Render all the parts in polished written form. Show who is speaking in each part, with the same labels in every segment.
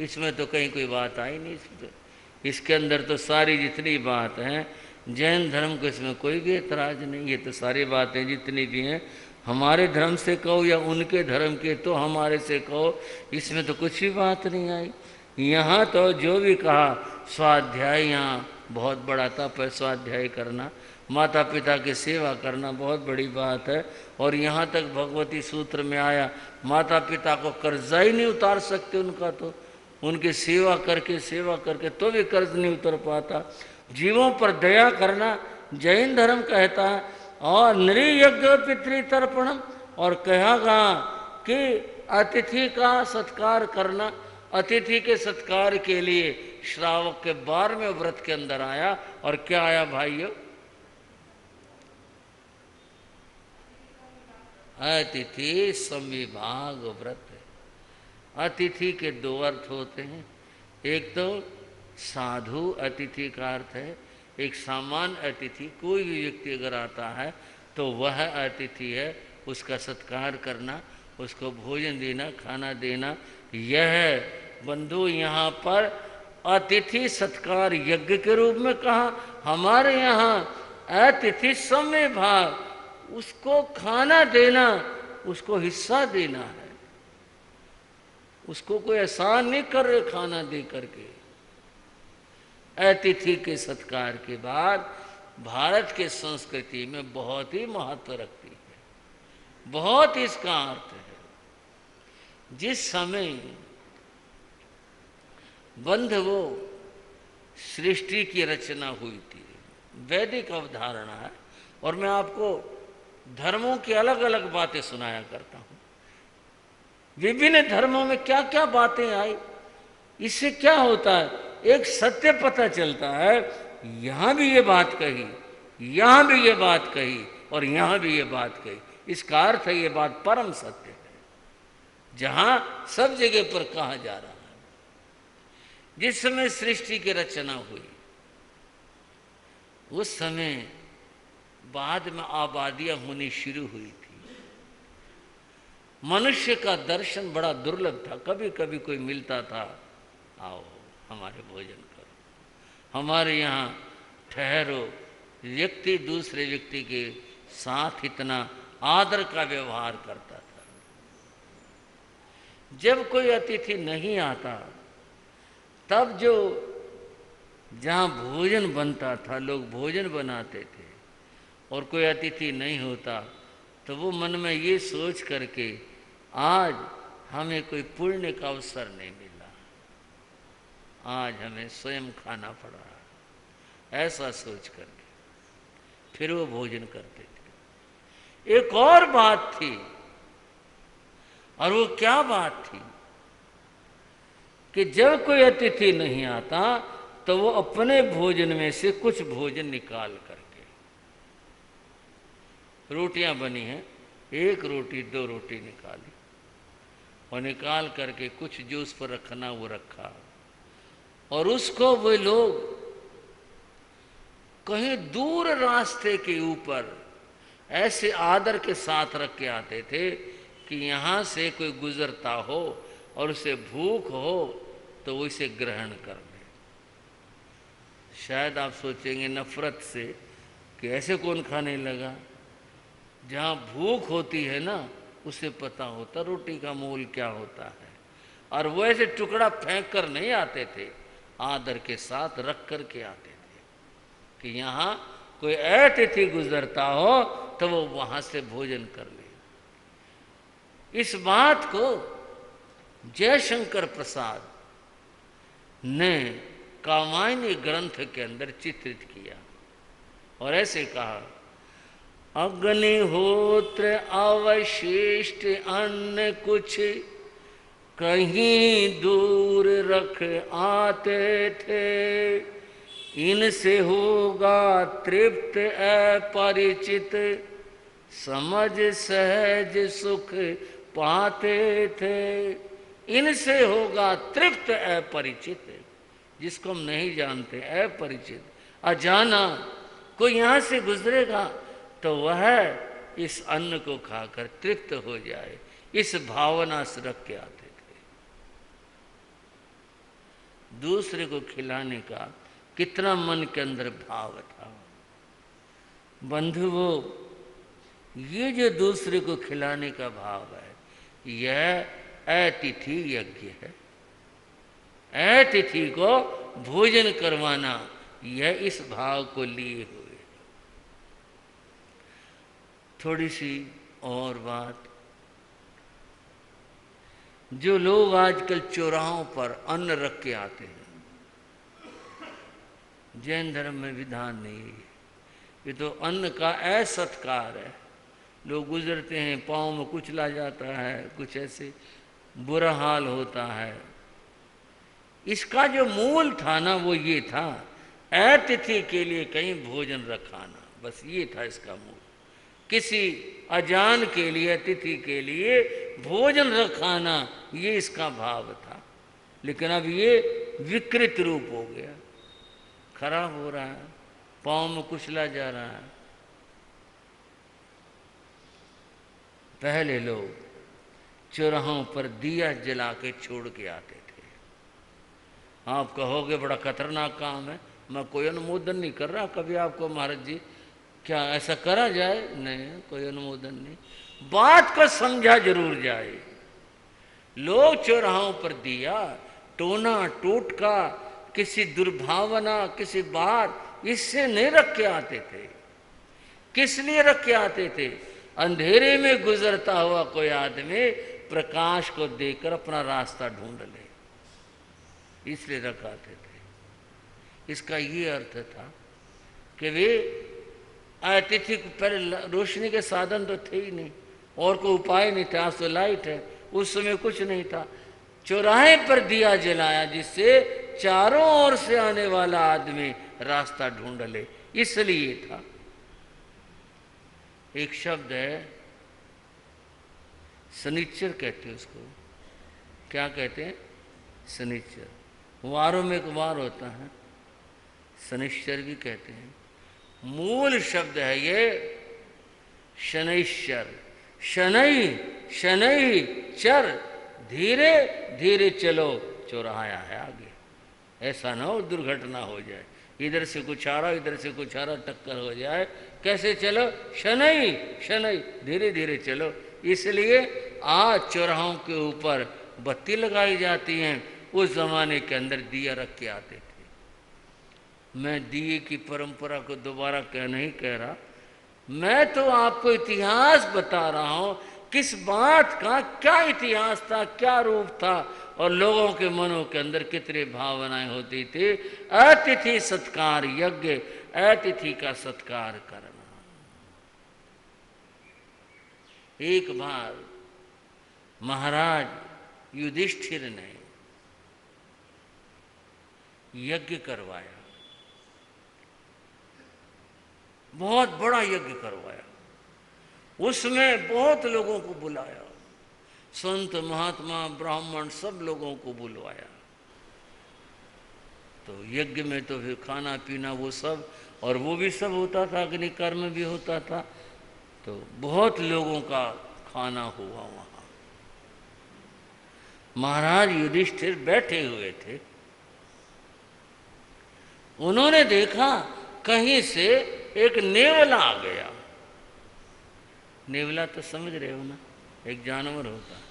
Speaker 1: इसमें तो कहीं कोई बात आई नहीं। इसके अंदर तो सारी जितनी बात हैं जैन धर्म को, इसमें कोई भी एतराज नहीं। ये तो सारी बातें जितनी भी हैं हमारे धर्म से कहो या उनके धर्म के, तो हमारे से कहो, इसमें तो कुछ भी बात नहीं आई। यहाँ तो जो भी कहा, स्वाध्याय, यहाँ बहुत बड़ा तप है स्वाध्याय करना, माता पिता की सेवा करना बहुत बड़ी बात है। और यहाँ तक भगवती सूत्र में आया, माता पिता को कर्जा ही नहीं उतार सकते उनका, तो उनकी सेवा करके तो भी कर्ज नहीं उतर पाता। जीवों पर दया करना जैन धर्म कहता है। और नृयज्ञ पितृतर्पणम, और कहा गया कि अतिथि का सत्कार करना। अतिथि के सत्कार के लिए श्रावक के 12वें व्रत के अंदर आया। और क्या आया भाइयों? अतिथि संविभाग व्रत। अतिथि के 2 अर्थ होते हैं। एक तो साधु अतिथि का अर्थ है, एक सामान्य अतिथि। कोई भी व्यक्ति अगर आता है तो वह अतिथि है, उसका सत्कार करना, उसको भोजन देना, खाना देना। यह बंधु यहाँ पर अतिथि सत्कार यज्ञ के रूप में कहा। हमारे यहाँ अतिथि संविभाग, उसको खाना देना, उसको हिस्सा देना है। उसको कोई एहसान नहीं कर रहे खाना दे करके। अतिथि के सत्कार के बाद भारत के संस्कृति में बहुत ही महत्व रखती है, बहुत इसका अर्थ है। जिस समय बंधुओं सृष्टि की रचना हुई थी, वैदिक अवधारणा है, और मैं आपको धर्मों की अलग अलग बातें सुनाया करता हूँ। विभिन्न धर्मों में क्या क्या बातें आई, इससे क्या होता है, एक सत्य पता चलता है। यहां भी ये बात कही, यहां भी ये बात कही, और यहां भी ये बात कही। इसका अर्थ है ये बात परम सत्य है, जहां सब जगह पर कहा जा रहा है। जिस समय सृष्टि की रचना हुई, उस समय बाद में आबादियां होनी शुरू हुई थी। मनुष्य का दर्शन बड़ा दुर्लभ था। कभी कभी कोई मिलता था, आओ हमारे भोजन करो, हमारे यहाँ ठहरो। व्यक्ति दूसरे व्यक्ति के साथ इतना आदर का व्यवहार करता था। जब कोई अतिथि नहीं आता, तब जो जहाँ भोजन बनता था, लोग भोजन बनाते थे, और कोई अतिथि नहीं होता तो वो मन में ये सोच करके, आज हमें कोई पुण्य का अवसर नहीं मिला, आज हमें स्वयं खाना पड़ा, ऐसा सोच करके फिर वो भोजन करते थे। एक और बात थी, और वो क्या बात थी कि जब कोई अतिथि नहीं आता तो वो अपने भोजन में से कुछ भोजन निकाल करके, रोटियां बनी हैं, 1 रोटी 2 रोटी निकाली, और निकाल करके कुछ जो उस पर रखना वो रखा, और उसको वो लोग कहीं दूर रास्ते के ऊपर ऐसे आदर के साथ रख के आते थे कि यहाँ से कोई गुजरता हो और उसे भूख हो तो वो इसे ग्रहण कर ले। शायद आप सोचेंगे नफरत से कि ऐसे कौन खाने लगा। जहाँ भूख होती है ना, उसे पता होता रोटी का मोल क्या होता है। और वो ऐसे टुकड़ा फेंक कर नहीं आते थे, आदर के साथ रख कर के आते थे कि यहाँ कोई अतिथि गुजरता हो तो वो वहाँ से भोजन कर ले। इस बात को जयशंकर प्रसाद ने कामायनी ग्रंथ के अंदर चित्रित किया, और ऐसे कहा, अग्निहोत्र अवशिष्ट अन्न कुछ कहीं दूर रख आते थे, इनसे होगा तृप्त अपरिचित, समझ सहज सुख पाते थे। इनसे होगा तृप्त अपरिचित, जिसको हम नहीं जानते, अपरिचित, अजाना। कोई यहाँ से गुजरेगा तो वह इस अन्न को खाकर तृप्त हो जाए, इस भावना से रख के आते थे। दूसरे को खिलाने का कितना मन के अंदर भाव था। बंधुओं, ये जो दूसरे को खिलाने का भाव है, यह अतिथि यज्ञ है। अतिथि को भोजन करवाना, यह इस भाव को लिए हुए। थोड़ी सी और बात, जो लोग आजकल चौराहों पर अन्न रख के आते हैं, जैन धर्म में विधान नहीं है। ये तो अन्न का असत्कार है। लोग गुजरते हैं, पाँव में कुचला जाता है, कुछ ऐसे बुरा हाल होता है। इसका जो मूल था ना, वो ये था, अतिथि के लिए कहीं भोजन रखाना, बस ये था इसका मूल। किसी अजान के लिए, अतिथि के लिए भोजन रखाना, ये इसका भाव था। लेकिन अब ये विकृत रूप हो गया, खराब हो रहा है, पाँव में कुचला जा रहा है। पहले लोग चौराहों पर दिया जला के छोड़ के आते थे। आप कहोगे बड़ा खतरनाक काम है, मैं कोई अनुमोदन नहीं कर रहा कभी आपको महाराज जी, क्या ऐसा करा जाए? नहीं, कोई अनुमोदन नहीं। बात को समझा जरूर जाए। लोग चौराहों पर दिया, टोना टोटका, किसी दुर्भावना, किसी बात, इससे नहीं रख के आते थे। किस लिए रख के आते थे? अंधेरे में गुजरता हुआ कोई आदमी प्रकाश को देखकर अपना रास्ता ढूंढ ले, इसलिए रखाते थे। इसका ये अर्थ था कि वे अतिथि को, पहले रोशनी के साधन तो थे ही नहीं, और कोई उपाय नहीं था। आज तो लाइट है, उस समय कुछ नहीं था। चौराहे पर दिया जलाया जिससे चारों ओर से आने वाला आदमी रास्ता ढूंढ ले, इसलिए था। एक शब्द है शनिचर कहते हैं उसको। क्या कहते हैं? शनिचर। वारों में एक वार होता है, शनिश्चर भी कहते हैं। मूल शब्द है ये शनैश्चर। शनै, शनै चर, धीरे धीरे चलो, चौराहा है आगे, ऐसा ना हो दुर्घटना हो जाए, इधर से कुछ आ रहा, इधर से कुछ आ रहा, टक्कर हो जाए। कैसे चलो? शनै, शनै, धीरे धीरे चलो। इसलिए आज चौराहों के ऊपर बत्ती लगाई जाती हैं, उस जमाने के अंदर दिया रख के आते थे। मैं दिए की परंपरा को दोबारा नहीं कह रहा, मैं तो आपको इतिहास बता रहा हूं, किस बात का क्या इतिहास था, क्या रूप था, और लोगों के मनों के अंदर कितने भावनाएं होती थी। अतिथि सत्कार यज्ञ, अतिथि का सत्कार करना। एक बार महाराज युधिष्ठिर ने यज्ञ करवाया, बहुत बड़ा यज्ञ करवाया। उसमें बहुत लोगों को बुलाया, संत महात्मा ब्राह्मण सब लोगों को बुलवाया। तो यज्ञ में तो फिर खाना पीना वो सब, और वो भी सब होता था, अग्नि कर्म भी होता था। तो बहुत लोगों का खाना हुआ वहाँ। महाराज युधिष्ठिर बैठे हुए थे। उन्होंने देखा कहीं से एक नेवला आ गया। नेवला तो समझ रहे हो ना, एक जानवर होता है।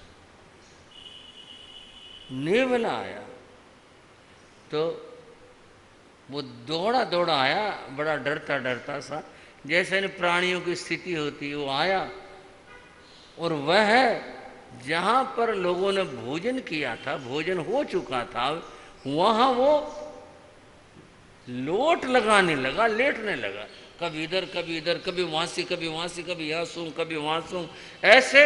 Speaker 1: नेवला आया तो वो दौड़ा दौड़ा आया, बड़ा डरता डरता सा, जैसे इन प्राणियों की स्थिति होती है। वो आया और वह जहाँ पर लोगों ने भोजन किया था, भोजन हो चुका था, वहाँ वो लोट लगाने लगा, लेटने लगा, कभी इधर कभी इधर, कभी वहाँ से कभी वहाँ से, कभी यहाँ सूं कभी वहाँ सूं, ऐसे।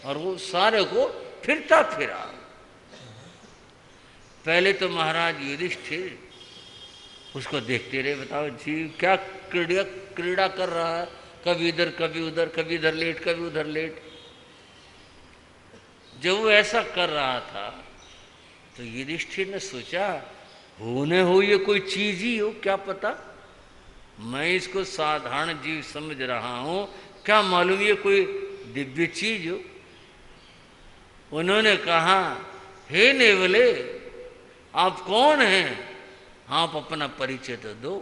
Speaker 1: और वो सारे को फिरता फिरा। पहले तो महाराज युधिष्ठिर उसको देखते रहे, बताओ जीव क्या क्रीड़ा कर रहा है, कभी इधर कभी उधर, कभी इधर लेट कभी उधर लेट। जब वो ऐसा कर रहा था तो युधिष्ठिर ने सोचा, होने हो ये कोई चीज ही हो, क्या पता, मैं इसको साधारण जीव समझ रहा हूं, क्या मालूम ये कोई दिव्य चीज हो। उन्होंने कहा, हे नेवले, आप कौन हैं, आप अपना परिचय तो दो।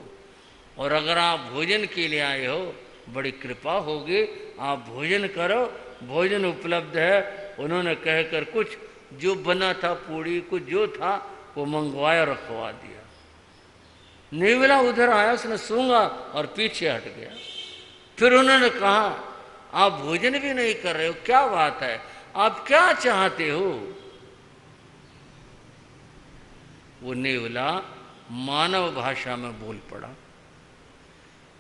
Speaker 1: और अगर आप भोजन के लिए आए हो, बड़ी कृपा होगी, आप भोजन करो, भोजन उपलब्ध है। उन्होंने कहकर कुछ जो बना था पूड़ी, कुछ जो था वो मंगवाया, रखवा दिया। नेवला उधर आया, उसने सूंघा और पीछे हट गया। फिर उन्होंने कहा, आप भोजन भी नहीं कर रहे हो, क्या बात है, आप क्या चाहते हो? वो नेवला मानव भाषा में बोल पड़ा।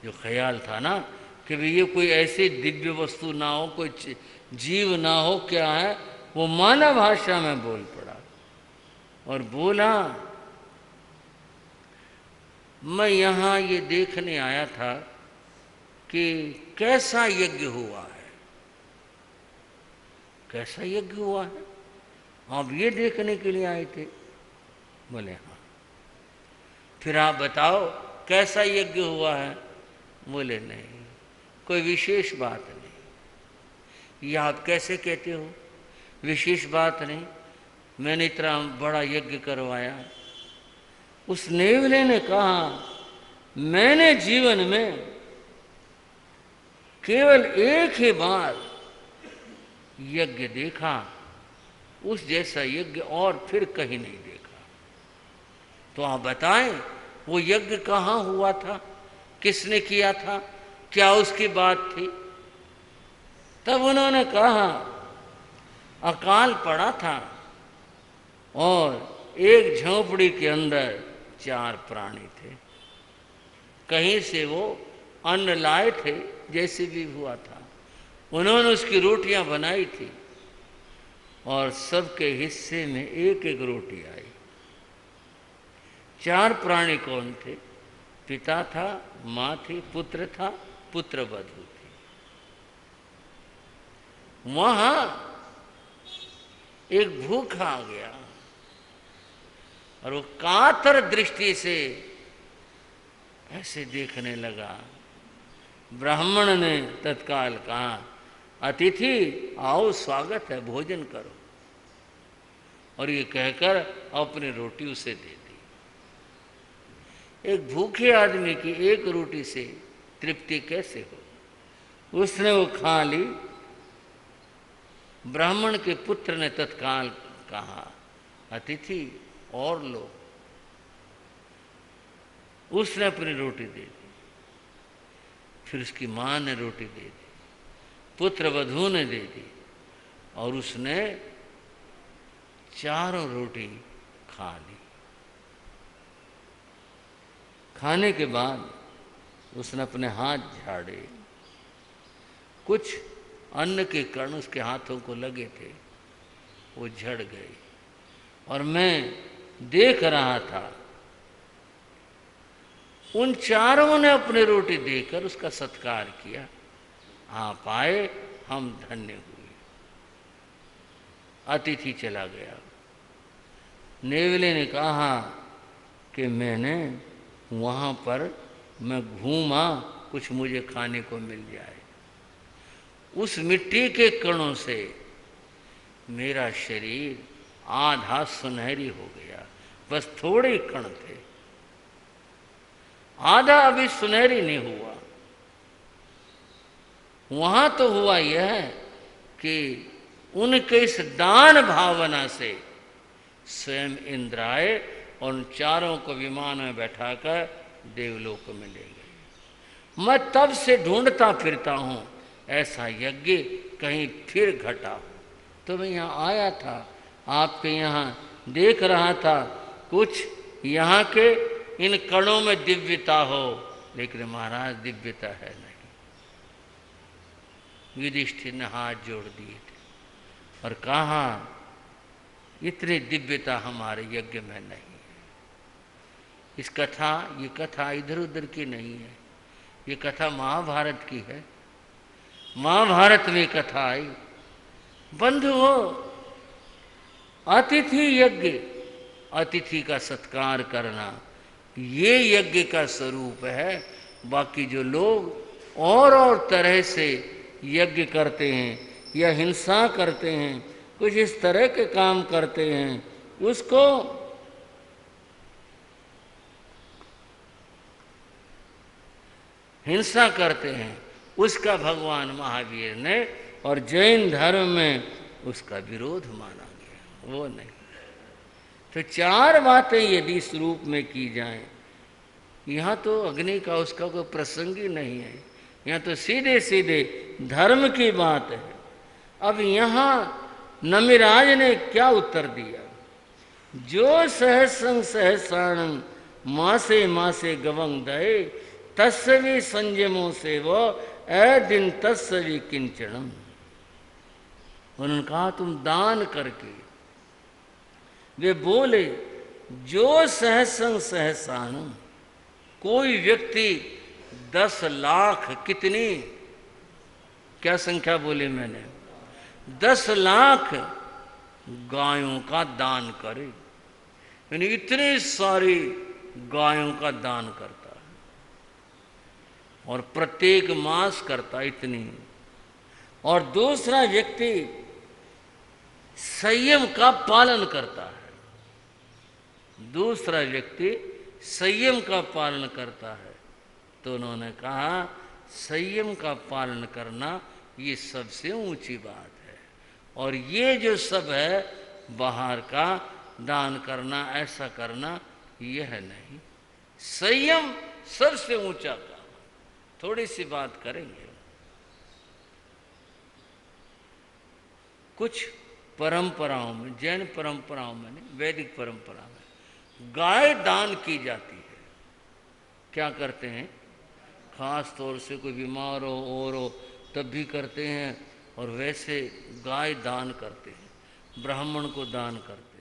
Speaker 1: जो ख्याल था ना कि भाई ये कोई ऐसी दिव्य वस्तु ना हो, कोई जीव ना हो, क्या है, वो मानव भाषा में बोल पड़ा और बोला, मैं यहाँ ये देखने आया था कि कैसा यज्ञ हुआ है। कैसा यज्ञ हुआ है? आप ये देखने के लिए आए थे? बोले हाँ। फिर आप बताओ कैसा यज्ञ हुआ है? बोले नहीं, कोई विशेष बात नहीं। ये आप कैसे कहते हो विशेष बात नहीं? मैंने इतना बड़ा यज्ञ करवाया। उस नेवले ने कहा, मैंने जीवन में केवल एक ही बार यज्ञ देखा, उस जैसा यज्ञ और फिर कहीं नहीं देखा। तो आप बताएं वो यज्ञ कहाँ हुआ था, किसने किया था, क्या उसकी बात थी? तब उन्होंने कहा, अकाल पड़ा था और एक झोंपड़ी के अंदर 4 प्राणी थे। कहीं से वो अन्न लाए थे, जैसे भी हुआ था। उन्होंने उसकी रोटियां बनाई थी और सबके हिस्से में एक एक रोटी आई। 4 प्राणी कौन थे? पिता था, माँ थी, पुत्र था, पुत्र वधू थी। वहां एक भूखा आ गया और वो कातर दृष्टि से ऐसे देखने लगा। ब्राह्मण ने तत्काल कहा, अतिथि आओ, स्वागत है, भोजन करो। और ये कहकर अपनी रोटी उसे दे दी। एक भूखे आदमी की एक रोटी से तृप्ति कैसे हो? उसने वो खा ली। ब्राह्मण के पुत्र ने तत्काल कहा, अतिथि और लो। उसने अपनी रोटी दे दी। फिर उसकी मां ने रोटी दे दी, पुत्र वधू ने दे दी और उसने 4 रोटी खा ली। खाने के बाद उसने अपने हाथ झाड़े। कुछ अन्न के कण उसके हाथों को लगे थे, वो झड़ गए। और मैं देख रहा था, उन 4 ने अपनी रोटी देकर उसका सत्कार किया। आप आए, हम धन्य हुए। अतिथि चला गया। नेवले ने कहा कि मैंने वहाँ पर मैं घूमा, कुछ मुझे खाने को मिल जाए। उस मिट्टी के कणों से मेरा शरीर आधा सुनहरी हो गया। बस थोड़े कण थे, आधा अभी सुनहरी नहीं हुआ। वहां तो हुआ यह कि उनके इस दान भावना से स्वयं इंद्र आए और उन 4 को विमान में बैठाकर देवलोक में ले गए। मैं तब से ढूंढता फिरता हूं ऐसा यज्ञ कहीं फिर घटा हो। तो मैं यहाँ आया था, आपके यहाँ देख रहा था, कुछ यहाँ के इन कणों में दिव्यता हो, लेकिन महाराज दिव्यता है नहीं। युधिष्ठिर ने हाथ जोड़ दिए थे और कहा, इतनी दिव्यता हमारे यज्ञ में नहीं है। ये कथा इधर उधर की नहीं है, ये कथा महाभारत की है। महाभारत में कथा आई, बंधुओं, अतिथि यज्ञ, अतिथि का सत्कार करना, ये यज्ञ का स्वरूप है। बाकी जो लोग और तरह से यज्ञ करते हैं या हिंसा करते हैं, कुछ इस तरह के काम करते हैं, उसको हिंसा करते हैं उसका भगवान महावीर ने और जैन धर्म में उसका विरोध माना गया, वो नहीं। तो चार बातें यदि इस रूप में की जाएं, यहाँ तो अग्नि का उसका कोई प्रसंग ही नहीं है, यहाँ तो सीधे सीधे धर्म की बात है। अब यहाँ नमिराज ने क्या उत्तर दिया, जो सहसंग सहसाणं मासे मासे गवंग दये तस्वी संयमों से वो ए दिन तस्वी किंचनम। उन्होंने कहा तुम दान करके, वे बोले जो सहसंग सहसाणं, कोई व्यक्ति 10 लाख, कितनी क्या संख्या बोली मैंने, 10 लाख गायों का दान करे, यानी इतनी सारी गायों का दान करता है और प्रत्येक मास करता इतनी। और दूसरा व्यक्ति संयम का पालन करता है, दूसरा व्यक्ति संयम का पालन करता है। तो उन्होंने कहा संयम का पालन करना ये सबसे ऊंची बात है, और ये जो सब है बाहर का दान करना, ऐसा करना, यह नहीं। संयम सबसे ऊंचा काम। थोड़ी सी बात करेंगे। कुछ परंपराओं में, जैन परंपराओं में नहीं, वैदिक परंपरा में गाय दान की जाती है। क्या करते हैं, खास तौर से कोई बीमार हो और हो तब भी करते हैं, और वैसे गाय दान करते हैं, ब्राह्मण को दान करते हैं।